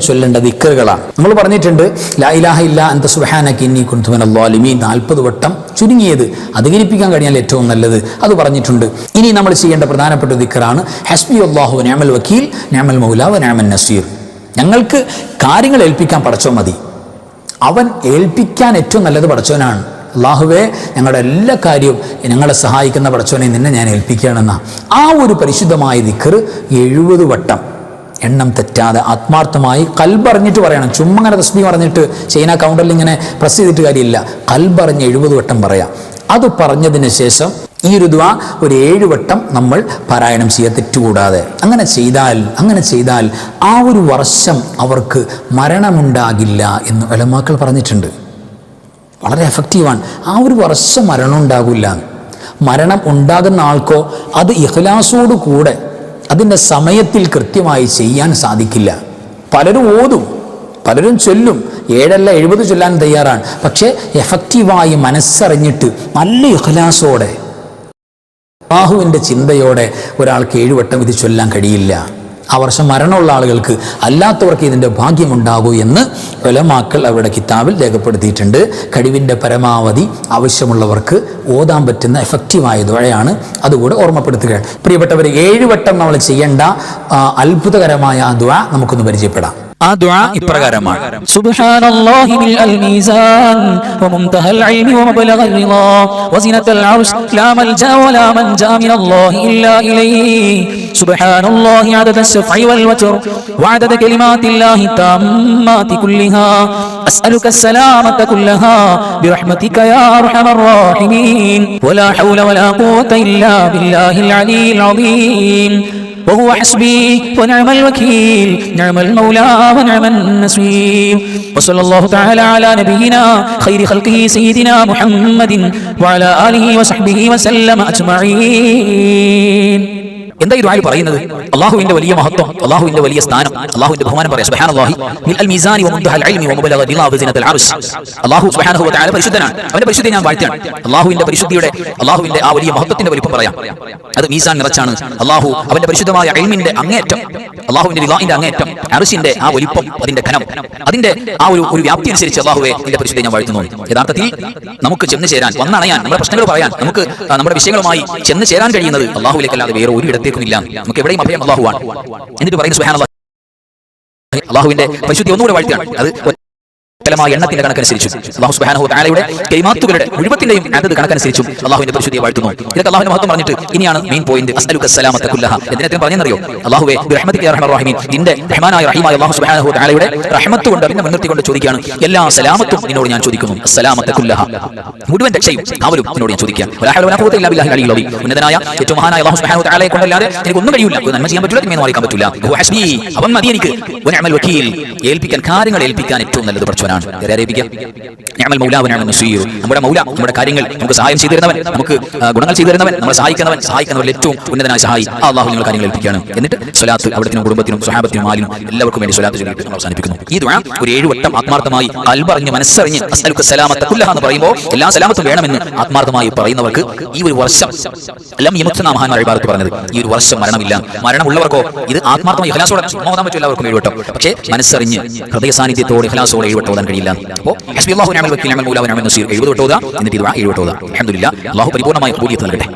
ചൊല്ലേണ്ട ദിക്റുകളാണ്. നമ്മൾ പറഞ്ഞിട്ടുണ്ട് ലാ ഇലാഹ ഇല്ലാ അൻത സുബ്ഹാനക ഇന്നി കുൻതു മിനൽ ളാലിമീൻ 40 വട്ടം ചുരുങ്ങിയത് അധികരിപ്പിക്കാൻ കഴിഞ്ഞാൽ ഏറ്റവും നല്ലത് അത് പറഞ്ഞിട്ടുണ്ട്. ഇനി നമ്മൾ ചെയ്യേണ്ട പ്രധാനപ്പെട്ട ദിക്റാണ് ഹസ്ബിയല്ലാഹു വ നിഅമൽ വക്കീൽ നിഅമൽ മൗലാ വ നിഅമൻ നസീർ. ഞങ്ങൾക്ക് കാര്യങ്ങൾ ഏൽപ്പിക്കാൻ പടച്ചോൻ മതി, അവൻ ഏൽപ്പിക്കാൻ ഏറ്റവും നല്ലത് പടച്ചോനാണ്. അല്ലാഹുവേ ഞങ്ങളുടെ എല്ലാ കാര്യവും ഞങ്ങളെ സഹായിക്കുന്ന പടച്ചോനെ നിന്നെ ഞാൻ ഏൽപ്പിക്കുകയാണെന്ന ആ ഒരു പരിശുദ്ധമായ ദിക്ർ 70 വട്ടം എണ്ണം തെറ്റാതെ ആത്മാർത്ഥമായി കൽബറിഞ്ഞിട്ട് പറയണം. ചുമ്മാ അങ്ങനെ തസ്ബീഹ് പറഞ്ഞിട്ട് ചൈന കൗണ്ടറിൽ ഇങ്ങനെ പ്രസ് ചെയ്തിട്ട് കാര്യമില്ല. കൽബറിഞ്ഞ് 70 വട്ടം പറയാം. അത് പറഞ്ഞതിന് ശേഷം ഈ ഒരു ദുആ ഒരു 7 വട്ടം നമ്മൾ പാരായണം ചെയ്യുക തെറ്റുകൂടാതെ. അങ്ങനെ ചെയ്താൽ ആ ഒരു വർഷം അവർക്ക് മരണമുണ്ടാകില്ല എന്ന് ഉലമാക്കൾ പറഞ്ഞിട്ടുണ്ട്. വളരെ എഫക്റ്റീവാണ്. ആ ഒരു വർഷം മരണം ഉണ്ടാകില്ല. മരണം ഉണ്ടാകുന്ന ആൾക്കോ അത് ഇഖ്ലാസോട് കൂടെ അതിൻ്റെ സമയത്തിൽ കൃത്യമായി ചെയ്യാൻ സാധിക്കില്ല. പലരും ഓതും, പലരും ചൊല്ലും, 7 അല്ല 70 ചൊല്ലാൻ തയ്യാറാണ്. പക്ഷേ എഫക്റ്റീവായി മനസ്സറിഞ്ഞിട്ട് നല്ല ഇഖ്ലാസോടെ അല്ലാഹുവിൻ്റെ ചിന്തയോടെ ഒരാൾക്ക് 7 വട്ടം ഇത് ചൊല്ലാൻ കഴിയില്ല. ആ വർഷം മരണമുള്ള ആളുകൾക്ക്, അല്ലാത്തവർക്ക് ഇതിൻ്റെ ഭാഗ്യമുണ്ടാകൂ എന്ന് ഉലമാക്കൾ അവരുടെ കിതാബിൽ രേഖപ്പെടുത്തിയിട്ടുണ്ട്. കഴിവിൻ്റെ പരമാവധി ആവശ്യമുള്ളവർക്ക് ഓതാൻ പറ്റുന്ന എഫക്റ്റീവായ ദുആയാണ്. അതുകൂടെ ഓർമ്മപ്പെടുത്തുകയാണ്. പ്രിയപ്പെട്ടവർ, 7 വട്ടം നമ്മൾ ചെയ്യേണ്ട അത്ഭുതകരമായ ആ ദുആ നമുക്കൊന്ന് പരിചയപ്പെടാം. ആ ദുആ ഇപ്രകാരമാണ്: സുബ്ഹാനല്ലാഹി മിൽ അൽ മീസാൻ വമുൻതഹൽ ഇൽമി വമബ്ലഗൽ റിളാ വസിനത്തൽ അർശ് ലാ മൽജാ വലാ മൻജാ മിനല്ലാഹി ഇല്ലാ ഇലൈഹി സുബ്ഹാനല്ലാഹി അദദ അശ്ശഫഇ വൽ വത്ർ വഅദദ കലിമാത്തില്ലാഹി തമ്മാതി കുല്ലിഹാ അസ്അലുക അസ്സലാമത കുല്ലഹാ ബിറഹ്മതിക യാ അർഹമർ റഹീമീൻ വലാ ഹൗല വലാ ഖുവത ഇല്ലാ ബില്ലാഹിൽ അലിയിൽ അദീം وهو حسبي ونعم الوكيل نعم المولى ونعم النصير وصلى الله تعالى على نبينا خير خلقه سيدنا محمد وعلى آله وصحبه وسلم أجمعين. എന്താ ഈ ദുആയിൽ പറയുന്നത്? അല്ലാഹുവിന്റെ വലിയ മഹത്വം, അല്ലാഹുവിന്റെ വലിയ സ്ഥാനം, അല്ലാഹുവിന്റെ ബഹുമാനം പറയാം. സുബ്ഹാനല്ലാഹി മിൽ അൽ മീസാനി വമുൻതഹൽ ഇൽമി വമബ്ലഗൽ റിളാ വസിനത്തൽ അർശ്. അല്ലാഹു സുബ്ഹാനഹു വ തആല പരിശുദ്ധനാണ്. അവന്റെ പരിശുദ്ധിയെ ഞാൻ വാഴ്ത്തുകയാണ്. അല്ലാഹുവിന്റെ പരിശുദ്ധിയുടെ, അല്ലാഹുവിന്റെ ആ വലിയ മഹത്വത്തിന്റെ വലിപ്പം പറയാം. അത് മീസാൻ നിറച്ചാണ്. അല്ലാഹു അവന്റെ പരിശുദ്ധമായ ഇൽമിന്റെ അങ്ങേയറ്റം, അല്ലാഹുവിന്റെ റിളാഇന്റെ അങ്ങേയറ്റം, അർശിന്റെ ആ വലിപ്പം, അതിന്റെ ഘനം, അതിന്റെ ആ ഒരു വ്യാപ്തി അനുസരിച്ച് അല്ലാഹുവേ നിന്റെ പരിശുദ്ധിയെ ഞാൻ വാഴ്ത്തുന്നു. യഥാർത്ഥത്തിൽ നമുക്ക് ചെന്ന് ചേരാൻ, വന്നണയാൻ, നമ്മുടെ പ്രശ്നങ്ങൾ പറയാൻ, നമുക്ക് നമ്മുടെ വിഷയങ്ങളുമായി ചെന്ന് ചേരാൻ കഴിയുന്നത് അല്ലാഹുവിലേക്കല്ലാതെ വേറെ ഒരു ഇടത്തേക്കും ഇല്ല. നമുക്ക് എവിടെയും അഭയം അല്ലാഹുവാണ്. എന്നിട്ട് പറയുന്നു സുബ്ഹാനല്ലാഹ്, അല്ലാഹുവിന്റെ പരിശുദ്ധി ഒന്നുകൂടെ വാഴ്ത്തുകയാണ്. അത് മായ എണ്ണത്തിന്റെ കണക്കനുസരിച്ചും അല്ലാഹു സുബ്ഹാനഹു വ തആലയുടെ കലിമാത്തുകളുടെ മുഴുവത്തിന്റെയും അദദ് കണക്കനുസരിച്ചും അല്ലാഹുവിന്റെ പരിശുദ്ധിയെ വാഴ്ത്തുന്നു. ഇതൊക്കെ അല്ലാഹുവിന്റെ മഹത്വം പറഞ്ഞിട്ട് ഇനിയാണ് മെയിൻ പോയിന്റ്. അസ്അലുക അസ്സലാമത കുല്ലഹാ. എന്തിനേറ്റം പറഞ്ഞെന്നറിയോ? അല്ലാഹുവേ ബിറഹ്മതിക യാ അർഹമർ റഹീമീൻ, നിന്റെ റഹ്മാനായ റഹീമായ അല്ലാഹു സുബ്ഹാനഹു വ തആലയുടെ റഹ്മത്ത് കൊണ്ട് പിന്നെ മുൻനിർത്തിക്കൊണ്ട് ചോദിക്കുകയാണ്, എല്ലാ സലാമത്തും നിന്നോട് ഞാൻ ചോദിക്കുന്നു. അസ്സലാമത കുല്ലഹാ, മുഴുവൻ രക്ഷയും കാവലും നിന്നോട് ഞാൻ ചോദിക്കുകയാണ്. വലാ ഹൗല വലാ ഖുവത ഇല്ലാ ബില്ലാഹിൽ അലിയിൽ അദീം. ഉന്നതനായ ഏറ്റവും മഹാനായ അല്ലാഹു സുബ്ഹാനഹു വ തആലയെ കൊണ്ടല്ലാതെ എനിക്ക് ഒന്നും കഴിയില്ല. നന്മ ചെയ്യാൻ പറ്റില്ല, തിന്മ മാറിക്കാൻ പറ്റില്ല. ഹുവ ഹസ്ബി, അവൻ മതി എനിക്ക്. വനിഅമൽ വക്കീൽ, ഏൽപ്പിക്കാൻ, കാര്യങ്ങൾ ഏൽപ്പിക്കാൻ ഏറ്റവും നല്ലത് പടച്ചവനാണ്. നിഅമൽ മൗലാ വനിഅമൻ നസീർ, നമ്മുടെ മൗല, നമ്മുടെ കാര്യങ്ങൾ നമുക്ക് സഹായം ചെയ്തു തരുന്നവൻ, നമുക്ക് ഗുണങ്ങൾ ചെയ്തു തരുന്നവൻ, നമ്മളെ സഹായിക്കുന്നവരിൽ ഏറ്റവും ഉന്നതനായ സഹായി അല്ലാഹു നിങ്ങൾ കാര്യങ്ങൾ ഏൽപ്പിക്കുകയാണ്. എന്നിട്ട് സ്വലാത്ത് അവിടത്തിനും കുടുംബത്തിനും സ്വഹാബത്തിനും ആലിനും എല്ലാവർക്കും വേണ്ടി സ്വലാത്ത് ചൊല്ലിയിട്ട് നമ്മൾ അവസാനിപ്പിക്കുന്നു. ഈ ദുആ ഒരു 7 വട്ടം ആത്മാർത്ഥമായി കൽബറിഞ്ഞ് മനസ്സറിഞ്ഞ് അസ്അലുക സലാമത കുല്ലഹാ എന്ന് പറയുമ്പോൾ എല്ലാ സലാമത്തും വേണമെന്ന് ആത്മാർത്ഥമായി പറയുന്നവർക്ക് ഈ ഒരു വർഷം ലം യമുത്ത് എന്ന മഹാന്മാർ ഇബാദത്ത് പറഞ്ഞത്, ഈ ഒരു വർഷം മരണമില്ല. മരണമുള്ളവർക്കോ ഇത് ആത്മാർത്ഥമായി ഇഖ്ലാസോടെ ഓതാൻ പറ്റും. എല്ലാവർക്കും 7 വട്ടം. പക്ഷേ മനസ്സറിഞ്ഞ് ഹൃദയ സാന്നിധ്യത്തോടെ ഇഖ്ലാസോടെ 7 വട്ടം ഓതാൻ കഴിയില്ല. അപ്പോൾ ഹസ്ബിയല്ലാഹു വനിഅമൽ വക്കീൽ നിഅമൽ മൗലാ വനിഅമൻ നസീർ 70 വട്ടം ഓതാ. എന്നിട്ട് ഇത് 7 വട്ടം ഓതാ. അൽഹംദുലില്ലാഹ്, അല്ലാഹു പരിപൂർണ്ണമായ ഖബൂലിയത്ത് നൽകട്ടെ.